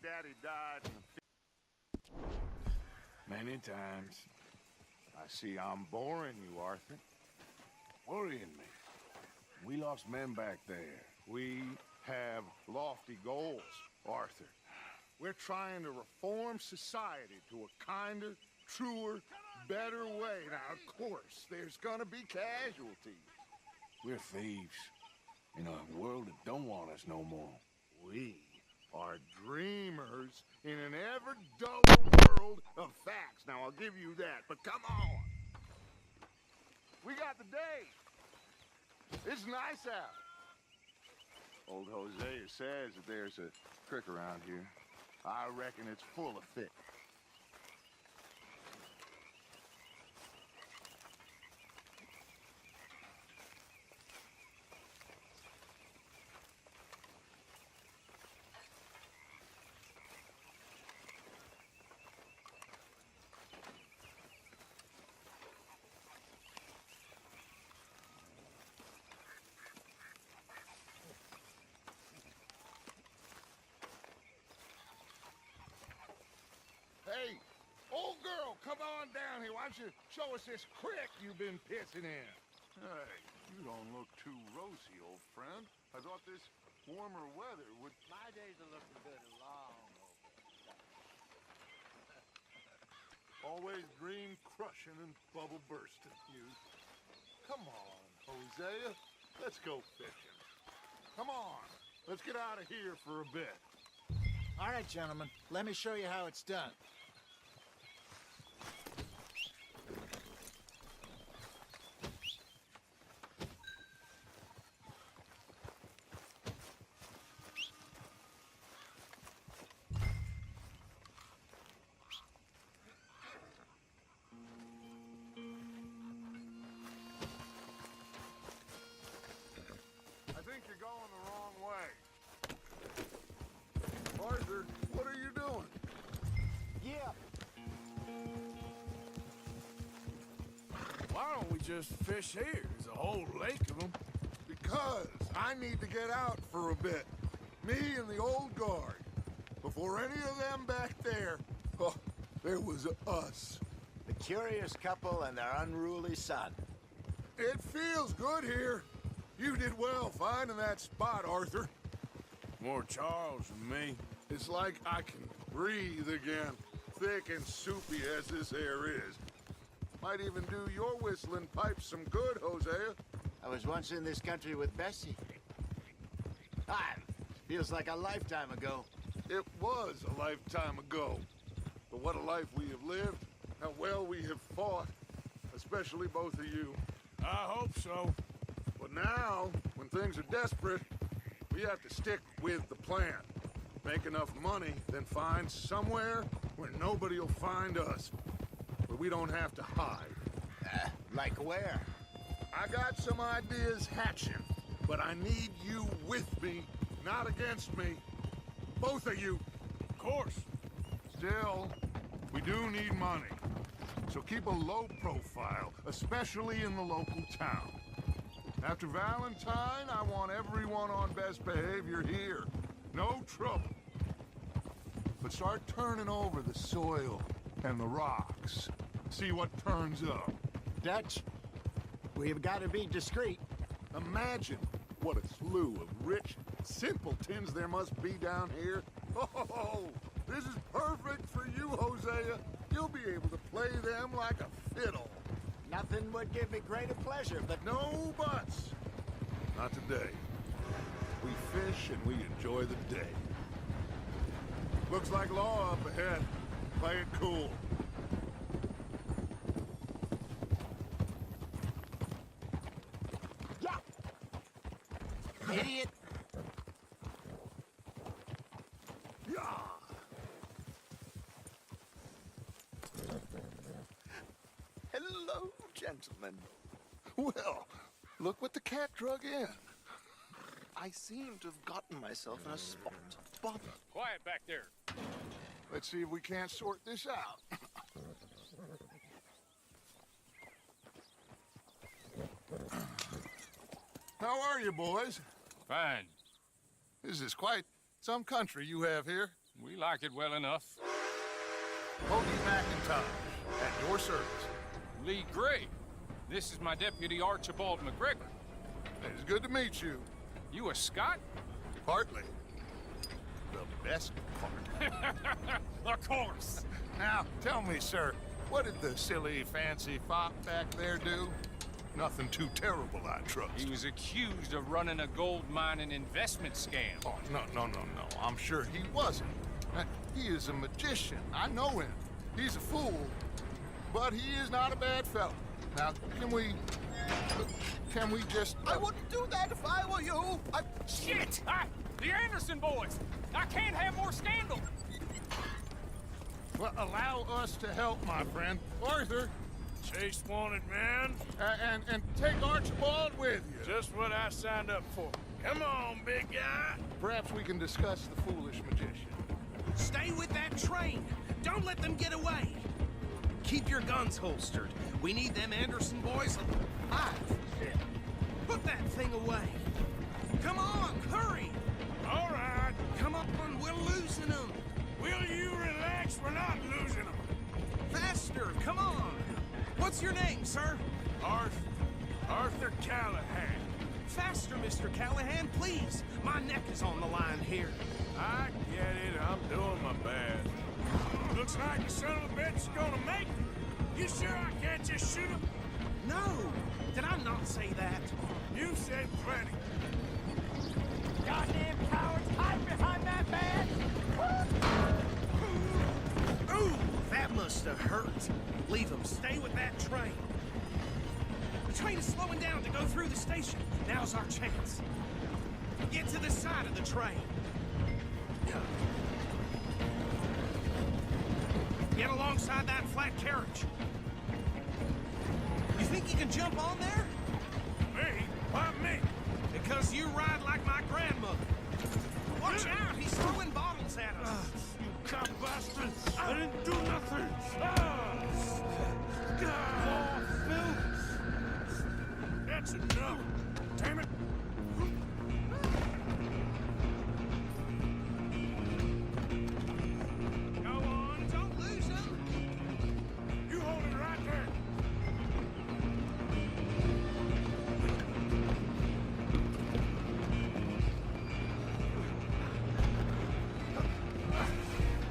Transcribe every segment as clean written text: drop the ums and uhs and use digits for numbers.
Daddy died in Many times. I see I'm boring you, Arthur. Worrying me. We lost men back there. We have lofty goals, Arthur. We're trying to reform society to a kinder, truer, better way. Now, of course, there's gonna be casualties. We're thieves. In a world that don't want us no more. We are dreamers in an ever duller world of facts. Now, I'll give you that, but come on. We got the day. It's nice out. Old Hosea says that there's a creek around here. I reckon it's full of fish. Hey, old girl, come on down here. Why don't you show us this creek you've been pissing in? Hey, you don't look too rosy, old friend. I thought this warmer weather would... My days are looking good and long over. Always green crushing and bubble bursting, you. Come on, Hosea. Let's go fishing. Come on, let's get out of here for a bit. All right, gentlemen, let me show you how it's done. I think you're going the wrong way. Arthur, what are you doing? Yeah. Why don't we just fish here? There's a whole lake of them. Because I need to get out for a bit. Me and the old guard. Before any of them back there, oh, there was us. The curious couple and their unruly son. It feels good here. You did well finding that spot, Arthur. More Charles than me. It's like I can breathe again, thick and soupy as this air is. Might even do your whistling pipes some good, Hosea. I was once in this country with Bessie. Feels like a lifetime ago. It was a lifetime ago. But what a life we have lived, how well we have fought, especially both of you. I hope so. But now, when things are desperate, we have to stick with the plan. Make enough money, then find somewhere where nobody will find us. Where we don't have to hide. Like where? I got some ideas hatching, but I need you with me, not against me. Both of you. Of course. Still, we do need money. So keep a low profile, especially in the local town. After Valentine, I want everyone on best behavior here. No trouble. But start turning over the soil and the rocks. See what turns up. Dutch, we've got to be discreet. Imagine what a slew of rich simpletons there must be down here. Oh, this is perfect for you, Hosea. You'll be able to play them like a fiddle. Nothing would give me greater pleasure, but No buts. Not today. We fish and we enjoy the day. Looks like law up ahead. Play it cool. yeah. Idiot. Yeah. Hello, gentlemen. Well, look what the cat drug in. I seem to have gotten myself in a spot. Bother. Quiet back there. Let's see if we can't sort this out. How are you, boys? Fine. This is quite some country you have here. We like it well enough. Cody McIntosh, at your service. Lee Gray. This is my deputy Archibald McGregor. It's good to meet you. You a Scot? Partly. The best part. Of course. Now, tell me, sir, what did the silly, fancy fop back there do? Nothing too terrible, I trust. He was accused of running a gold mining investment scam. Oh, no. I'm sure he wasn't. He is a magician. I know him. He's a fool, but he is not a bad fellow. Now, can we just... I wouldn't do that if I were you. Shit! The Anderson boys! I can't have more scandal! Well, allow us to help, my friend. Arthur, Chase wanted, man. and take Archibald with you. Just what I signed up for. Come on, big guy. Perhaps we can discuss the foolish magician. Stay with that train. Don't let them get away. Keep your guns holstered. We need them Anderson boys alive. Put that thing away. Come on, hurry. All right. Come on, we're losing them. Will you relax? We're not losing them. Faster, come on. What's your name, sir? Arthur Callahan. Faster, Mr. Callahan, please. My neck is on the line here. I get it. I'm doing my best. Looks like the son of a bitch is gonna make it. You sure I can't just shoot him? No. Did I not say that? You said plenty. Goddamn cowards, hide behind that badge! Ooh, that must have hurt. Leave them. Stay with that train. The train is slowing down to go through the station. Now's our chance. Get to the side of the train. Get alongside that flat carriage. You think you can jump on there? Me? Why me? Because you ride like my grandmother. Watch out, he's throwing bottles at us. You cop bastard! I didn't do nothing! That's enough! Damn it! Go on, don't lose him. You hold it right there!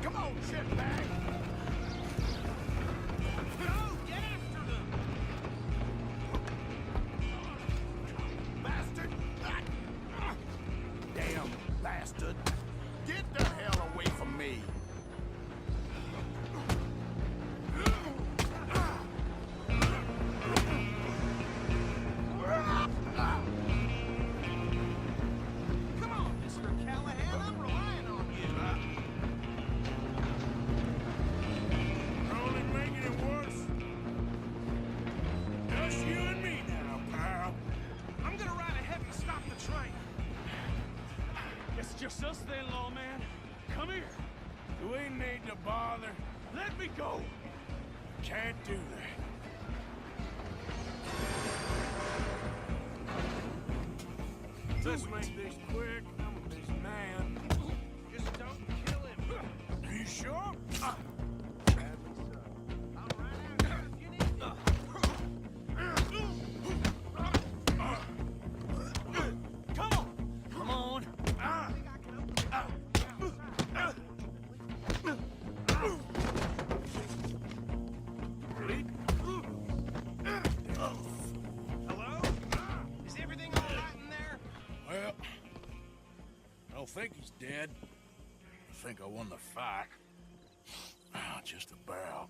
Come on, shitbag! Go, get after them. Bastard! Damn bastard! Get the hell away from me! Come on, Mr. Callahan, I'm relying on you. You're only making it worse. Just you and me now, pal. I'm gonna ride ahead and stop the train. It's just us then, lawman. Come here. Do we need to bother? Let me go. Can't do that. Let's make this quick. I'm a busy man. Just don't kill him. Are you sure? I'll ride after if you need me. Come on. Come on. Hello? Is everything all right in there? Well, I don't think he's dead. I think I won the fight. Just about.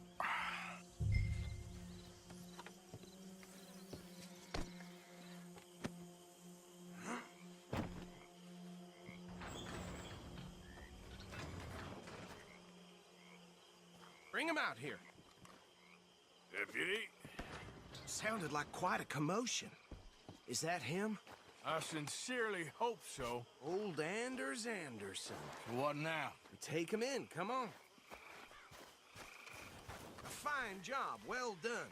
Bring him out here. Deputy, Sounded like quite a commotion. Is that him? I sincerely hope so. Old Anders Anderson. What now? Take him in, come on. A fine job, well done.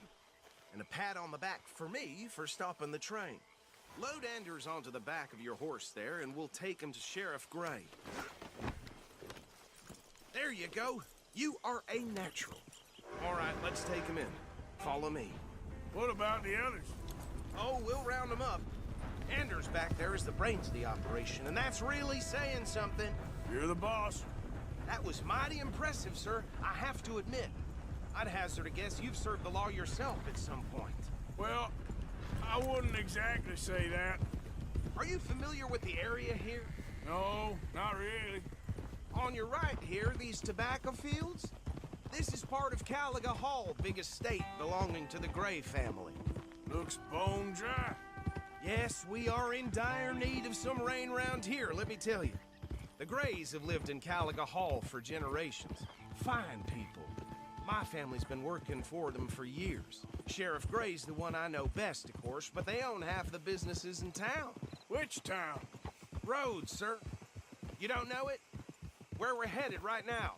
And a pat on the back for me for stopping the train. Load Anders onto the back of your horse there, and we'll take him to Sheriff Gray. There you go. You are a natural. All right, let's take him in. Follow me. What about the others? Oh, we'll round them up. Anders back there is the brains of the operation, and that's really saying something. You're the boss. That was mighty impressive, sir. I have to admit. I'd hazard a guess you've served the law yourself at some point. Well, I wouldn't exactly say that. Are you familiar with the area here? No, not really. On your right here, these tobacco fields? This is part of Caliga Hall, big estate belonging to the Gray family. Looks bone dry. Yes, we are in dire need of some rain round here, let me tell you. The Grays have lived in Caliga Hall for generations. Fine people. My family's been working for them for years. Sheriff Gray's the one I know best, of course, but they own half the businesses in town. Which town? Rhodes, sir. You don't know it? Where we're headed right now.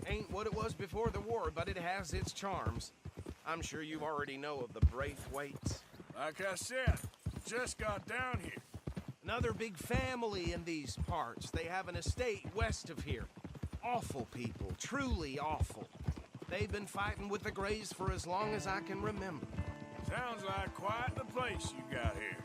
Ain't what it was before the war, but it has its charms. I'm sure you already know of the Braithwaites. Like I said, just got down here. Another big family in these parts. They have an estate west of here. Awful people, truly awful. They've been fighting with the Grays for as long as I can remember. Sounds like quite the place you got here.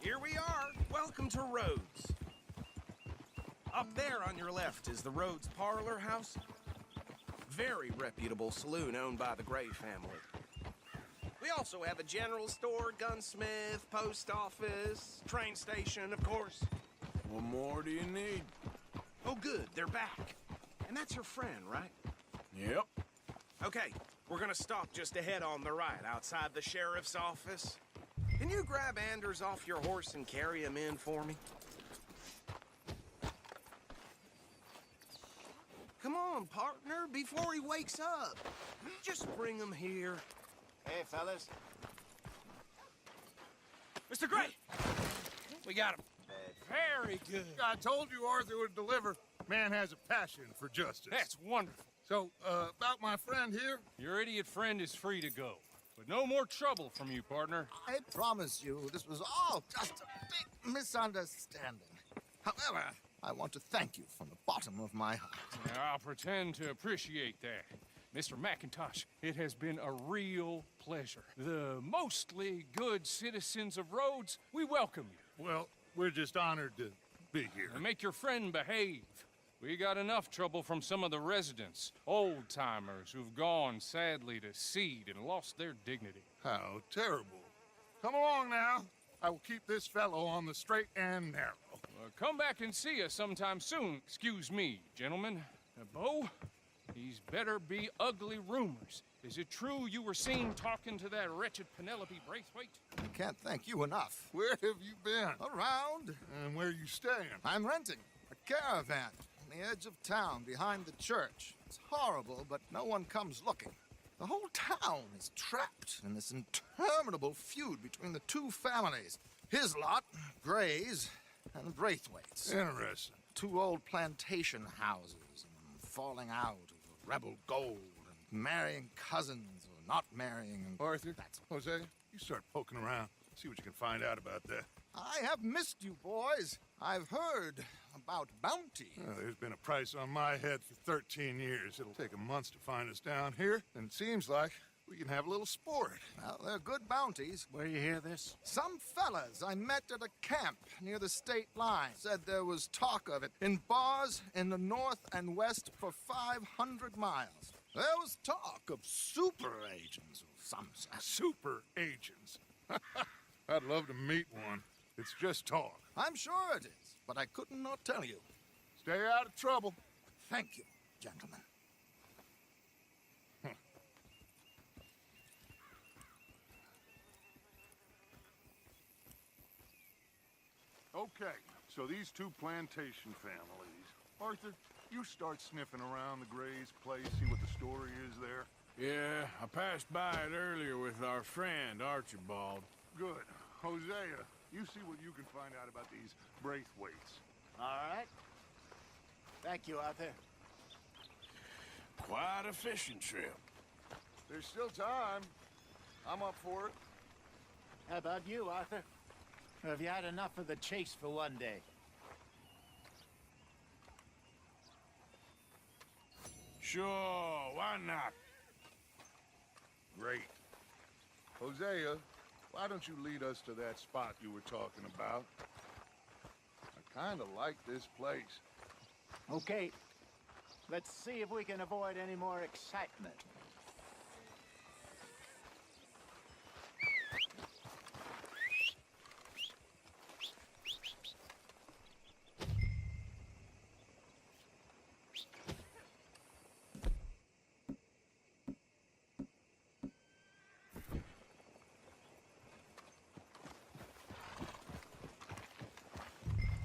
Here we are. Welcome to Rhodes. Up there on your left is the Rhodes Parlor House. Very reputable saloon owned by the Gray family. We also have a general store, gunsmith, post office, train station, of course. What more do you need? Oh, good, they're back. And that's your friend, right? Yep. Okay, we're gonna stop just ahead on the right, outside the sheriff's office. Can you grab Anders off your horse and carry him in for me? Come on, partner, before he wakes up. Just bring him here. Hey, fellas. Mr. Gray! We got him. Very good. I told you Arthur would deliver. Man has a passion for justice. That's wonderful. So, about my friend here? Your idiot friend is free to go. But no more trouble from you, partner. I promise you, this was all just a big misunderstanding. However, I want to thank you from the bottom of my heart. I'll pretend to appreciate that. Mr. McIntosh, it has been a real pleasure. The mostly good citizens of Rhodes, we welcome you. Well, we're just honored to be here. And make your friend behave. We got enough trouble from some of the residents, old-timers who've gone, sadly, to seed and lost their dignity. How terrible. Come along now. I will keep this fellow on the straight and narrow. Come back and see us sometime soon. Excuse me, gentlemen. Bo, these better be ugly rumors. Is it true you were seen talking to that wretched Penelope Braithwaite? I can't thank you enough. Where have you been? Around, And where you staying? I'm renting a caravan on the edge of town behind the church. It's horrible, but no one comes looking. The whole town is trapped in this interminable feud between the two families. His lot, Gray's, and the Braithwaites. Interesting. Two old plantation houses, and falling out over rebel gold, and marrying cousins or not marrying. And Arthur, that's Jose, you start poking around. See what you can find out about that. I have missed you, boys. I've heard about bounty. Well, there's been a price on my head for 13 years. It'll take a month to find us down here, and it seems like we can have a little sport. Well, they're good bounties. Where you hear this? Some fellas I met at a camp near the state line said there was talk of it in bars in the north and west for 500 miles. There was talk of super agents of some sort. Super agents. I'd love to meet one. It's just talk. I'm sure it is, but I couldn't not tell you. Stay out of trouble. Thank you, gentlemen. Okay, so these two plantation families. Arthur, you start sniffing around the Gray's place, see what the story is there. Yeah, I passed by it earlier with our friend, Archibald. Good. Hosea, you see what you can find out about these Braithwaites. All right. Thank you, Arthur. Quite a fishing trip. There's still time. I'm up for it. How about you, Arthur? Or have you had enough of the chase for one day? Sure, why not? Great. Hosea, why don't you lead us to that spot you were talking about? I kind of like this place. Okay. Let's see if we can avoid any more excitement.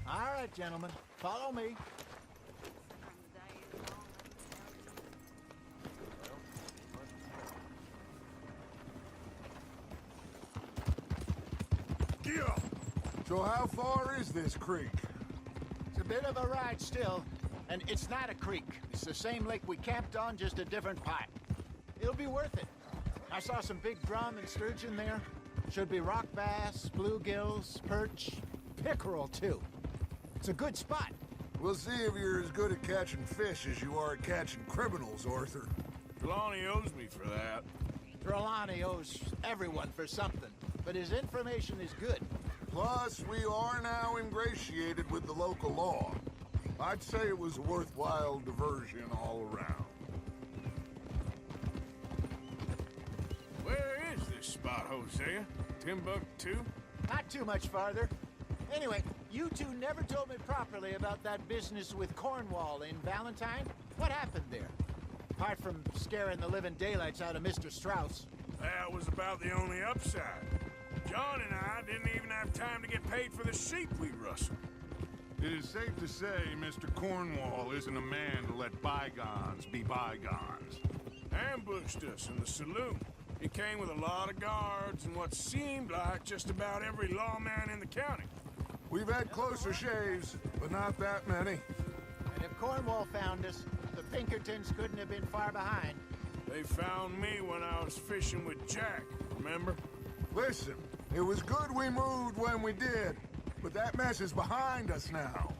All right, gentlemen, follow me. Yeah. So how far is this creek? It's a bit of a ride still, and it's not a creek. It's the same lake we camped on, just a different pipe. It'll be worth it. I saw some big drum and sturgeon there. Should be rock bass, bluegills, perch, pickerel too. It's a good spot. We'll see if you're as good at catching fish as you are at catching criminals, Arthur. Trelawney owes me for that. Trelawney owes everyone for something, but his information is good. Plus, we are now ingratiated with the local law. I'd say it was a worthwhile diversion all around. Where is this spot, Hosea? Timbuktu? Not too much farther. Anyway, you two never told me properly about that business with Cornwall in Valentine. What happened there? Apart from scaring the living daylights out of Mr. Strauss. That was about the only upside. John and I didn't even have time to get paid for the sheep we rustled. It is safe to say Mr. Cornwall isn't a man to let bygones be bygones. Ambushed us in the saloon. He came with a lot of guards and what seemed like just about every lawman in the county. We've had closer shaves, but not that many. And if Cornwall found us, the Pinkertons couldn't have been far behind. They found me when I was fishing with Jack, remember? Listen, it was good we moved when we did, but that mess is behind us now.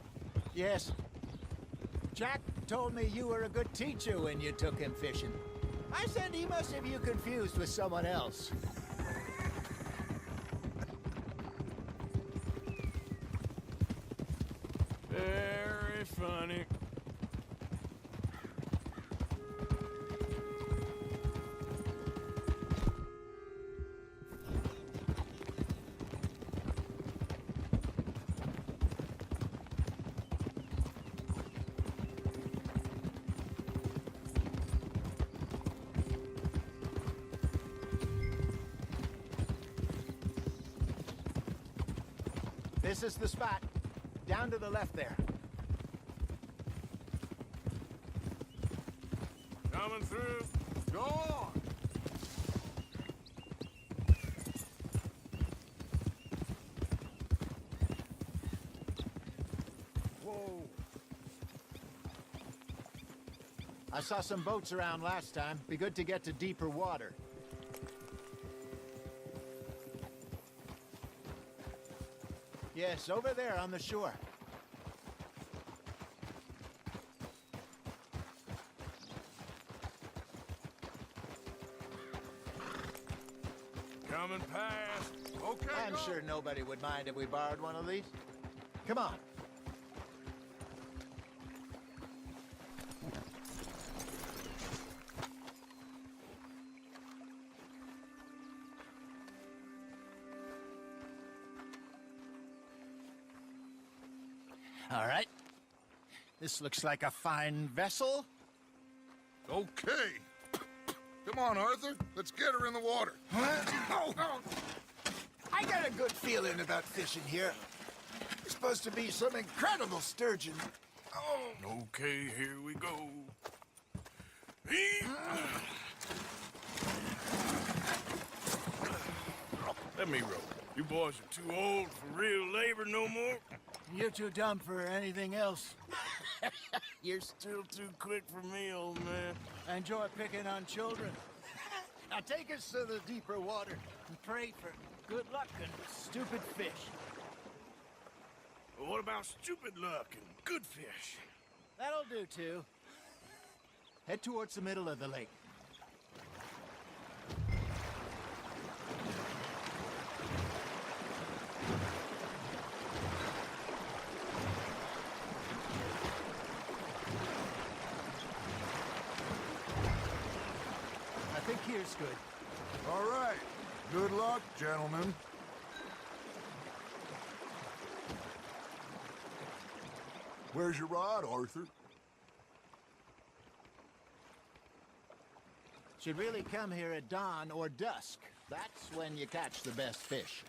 Yes. Jack told me you were a good teacher when you took him fishing. I said he must have you confused with someone else. Very funny. This is the spot. Down to the left there. Coming through. Go on! Whoa. I saw some boats around last time. Be good to get to deeper water. Yes, over there on the shore. Coming past. Okay, I'm go. sure nobody would mind if we borrowed one of these. Come on. All right. This looks like a fine vessel. Okay. Come on, Arthur. Let's get her in the water. Oh. I got a good feeling about fishing here. It's supposed to be some incredible sturgeon. Oh. Okay, here we go. Let me row. You boys are too old for real labor no more. You're too dumb for anything else. You're still too quick for me, old man. I enjoy picking on children. Now take us to the deeper water and pray for good luck and stupid fish. Well, what about stupid luck and good fish? That'll do, too. Head towards the middle of the lake. I think here's good. All right. Good luck, gentlemen. Where's your rod, Arthur? Should really come here at dawn or dusk. That's when you catch the best fish.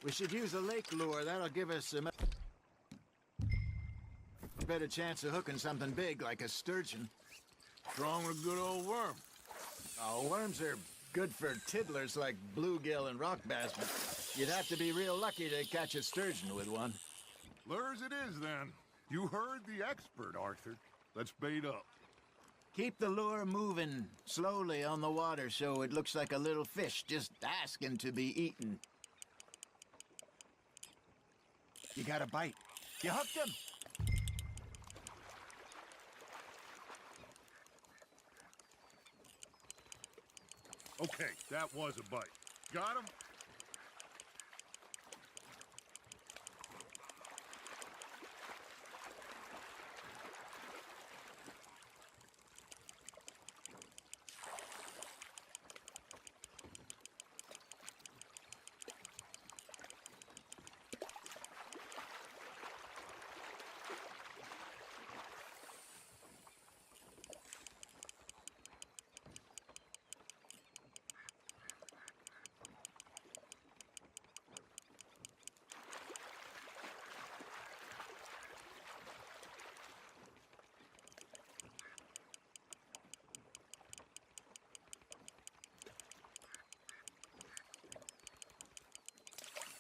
We should use a lake lure. That'll give us a better chance of hooking something big like a sturgeon. Strong with a good old worm. Oh, worms are good for tiddlers like bluegill and rock bass, but you'd have to be real lucky to catch a sturgeon with one. Lures it is, then. You heard the expert, Arthur. Let's bait up. Keep the lure moving slowly on the water so it looks like a little fish just asking to be eaten. You got a bite. You hooked him. Okay, that was a bite. Got him?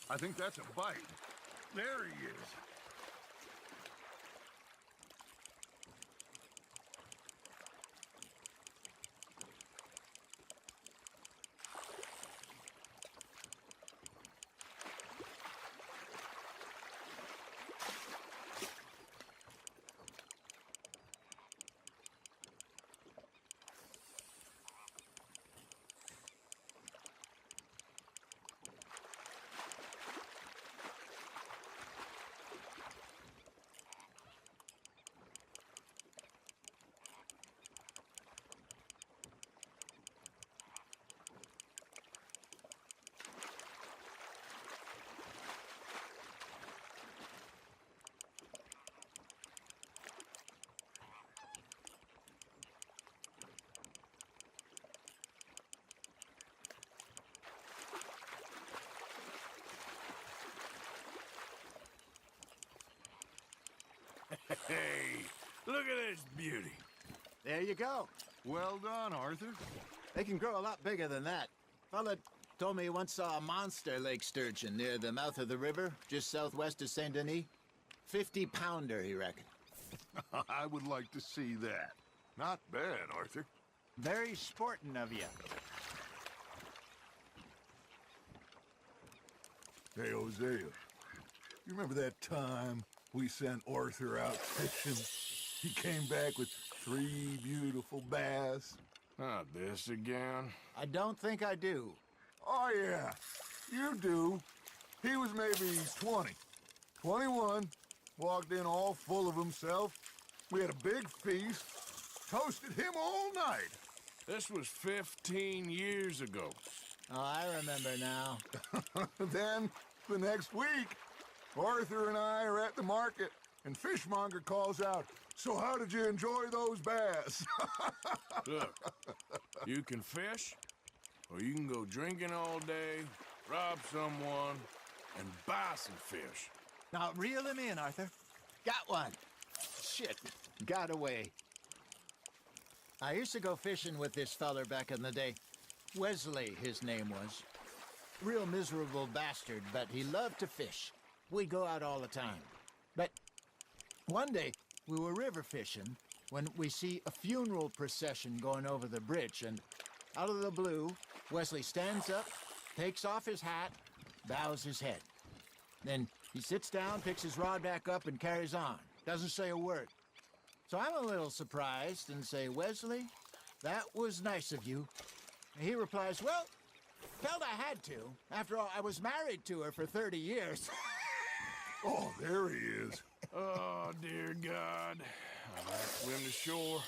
I think that's a bite. There he is. Hey, look at this beauty. There you go. Well done, Arthur. They can grow a lot bigger than that. Fella told me he once saw a monster lake sturgeon near the mouth of the river, just southwest of Saint Denis. 50-pounder, he reckoned. I would like to see that. Not bad, Arthur. Very sporting of you. Hey, Hosea. You remember that time we sent Arthur out fishing? He came back with 3 beautiful bass. Not this again. I don't think I do. Oh, yeah. You do. He was maybe 20. 21. Walked in all full of himself. We had a big feast. Toasted him all night. This was 15 years ago. Oh, I remember now. Then, the next week, Arthur and I are at the market, and Fishmonger calls out, "So how did you enjoy those bass?" Look, you can fish, or you can go drinking all day, rob someone, and buy some fish. Now, reel him in, Arthur. Got one. Shit, got away. I used to go fishing with this feller back in the day. Wesley, his name was. real miserable bastard, but he loved to fish. We'd go out all the time. But one day, we were river fishing when we see a funeral procession going over the bridge, and out of the blue, Wesley stands up, takes off his hat, bows his head. Then he sits down, picks his rod back up, and carries on. Doesn't say a word. So I'm a little surprised and say, Wesley, that was nice of you. And he replies, well, felt I had to. After all, I was married to her for 30 years. Oh, there he is. Oh, dear God. I'd like to swim to shore.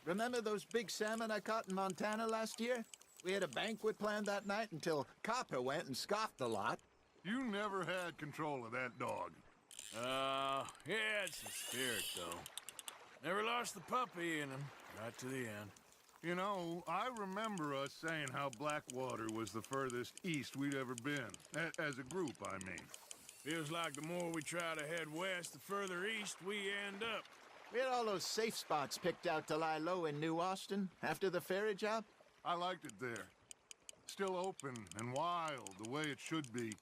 Remember those big salmon I caught in Montana last year? We had a banquet planned that night until Copper went and scoffed a lot. You never had control of that dog. He had some spirit, though. Never lost the puppy in him, right to the end. You know, I remember us saying how Blackwater was the furthest east we'd ever been. As a group, I mean. Feels like the more we try to head west, the further east we end up. We had all those safe spots picked out to lie low in New Austin after the ferry job. I liked it there. Still open and wild, the way it should be.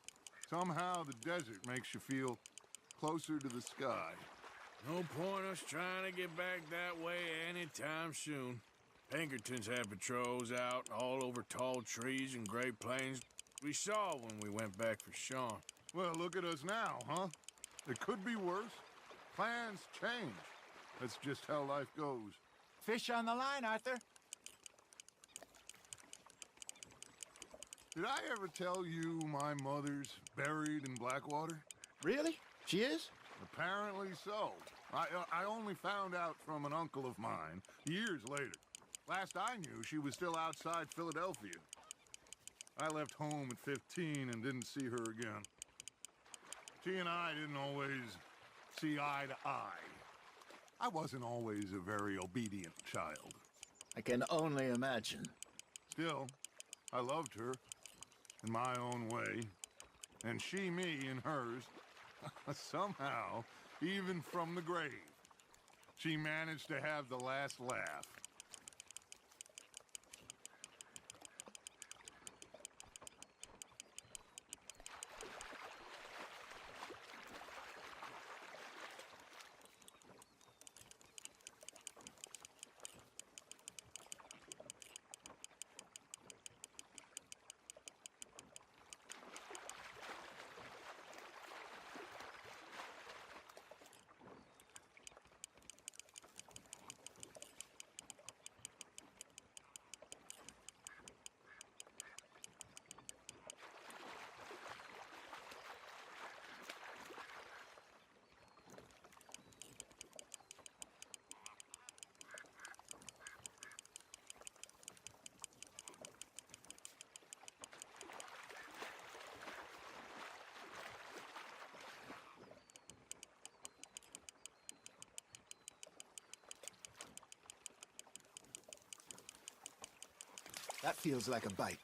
Somehow the desert makes you feel closer to the sky. No point us trying to get back that way anytime soon. Pinkertons had patrols out all over tall trees and Great Plains. We saw when we went back for Sean. Well, look at us now, huh? It could be worse. Plans change. That's just how life goes. Fish on the line, Arthur. Did I ever tell you my mother's buried in Blackwater? Really? She is? Apparently so. I only found out from an uncle of mine years later. Last I knew, she was still outside Philadelphia. I left home at 15 and didn't see her again. She and I didn't always see eye to eye. I wasn't always a very obedient child. I can only imagine. Still, I loved her in my own way, and she me in hers. Somehow, even from the grave, she managed to have the last laugh. That feels like a bite.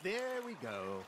There we go.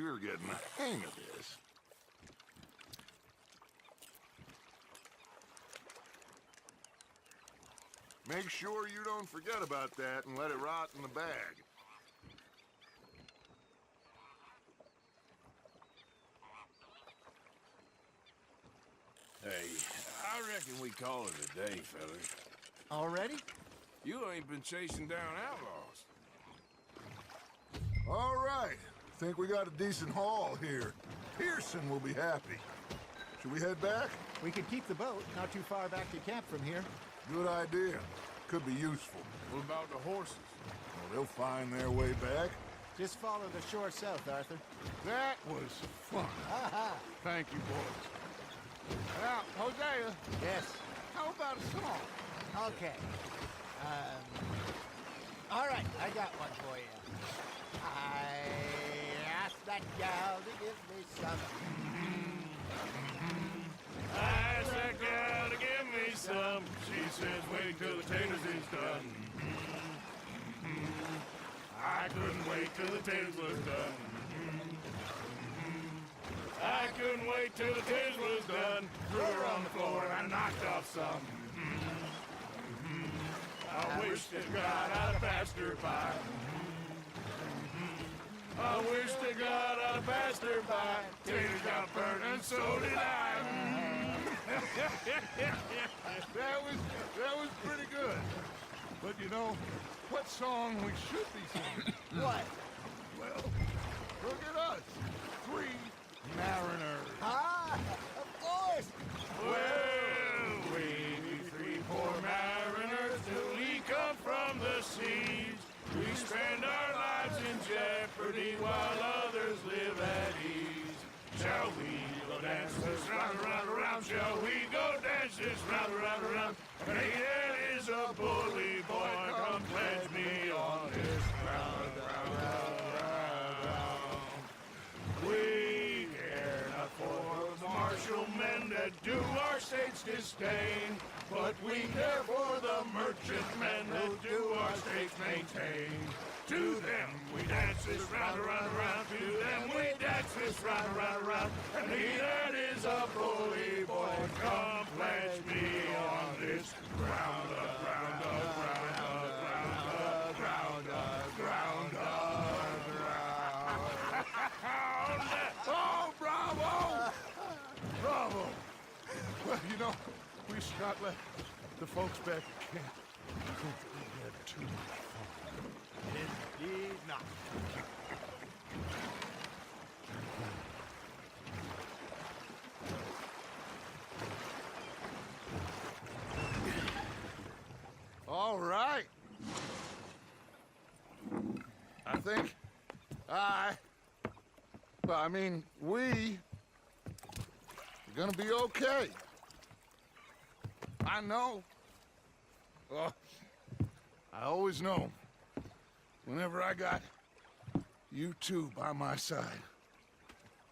you're getting the hang of this. Make sure you don't forget about that and let it rot in the bag. Hey, I reckon we call it a day, fellas. Already? You ain't been chasing down outlaws. All right. Think we got a decent haul here. Pearson will be happy. Should we head back? We could keep the boat not too far back to camp from here. Good idea. Could be useful. What about the horses? Well, they'll find their way back. Just follow the shore south, Arthur. That was fun. Thank you, boys. Now, Hosea, Yes. how about a song? Okay. All right, I got one for you. I asked that gal to give me some. I asked that gal to give me some. She says, wait till the taters is done. I couldn't wait till the taters was done. I couldn't wait till the taters was done. Threw her on the floor and I knocked off some. I wish to God I'd have passed her by. I wish to God I'd have passed her by. Taters got burned and so did I. That was pretty good. But you know, what song we should be singing? What? Well, look at us. 3 mariners. Ah, of course. Well, we be 3 poor mariners till we come from the seas. We spend our lives in jeopardy while others live at ease. Shall we go dance this round, around, around? Shall we go dance this round, around, around? Hey, it is a bully boy, come pledge me on this round, round, round, round. We care not for the martial men that do our state's disdain, but we care for the merchant men that do our states maintain. To them we dance this round, around, around. To them we dance this round, around, around. And he that is a bully boy, come pledge me on this ground up, ground up, ground up, ground up, ground up, ground up. Oh, bravo! Bravo! Well, you know, we should not let the folks back at camp think that we had too much fun. Indeed not. All right. I think we're gonna be okay. I know. Oh, I always know. Whenever I got you two by my side,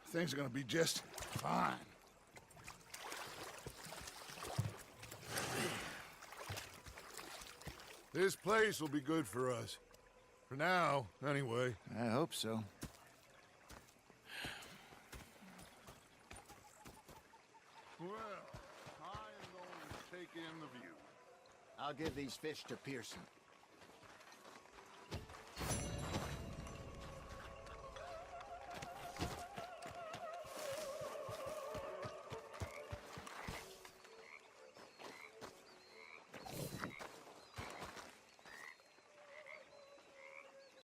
things are gonna be just fine. This place will be good for us. For now, anyway. I hope so. Well, I am going to take in the view. I'll give these fish to Pearson.